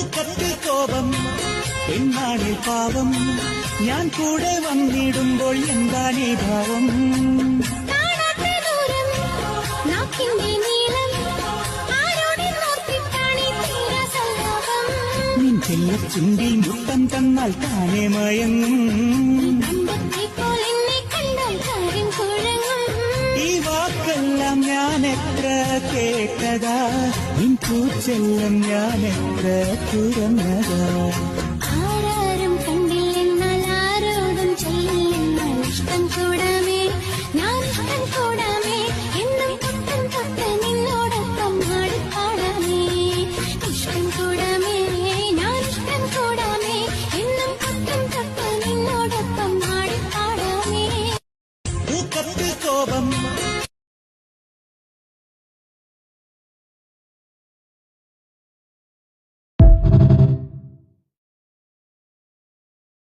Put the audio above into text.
തുടക്കത്തിൽ കോപം, പെണ്ണാണിൽ പാവം, ഞാൻ കൂടെ വന്നിടുമ്പോൾ എന്താണീ ഭാവം. നിൻ ചെല്ലച്ചുണ്ടിൽ മുത്തം തന്നാൽ താനേ മയങ്ങും. ഈ വാക്കെല്ലാം ഞാൻ എത്ര കേട്ടതാ, നിൻ പൂച്ചെല്ലാം ഞാൻ എത്ര തുറന്നതാ.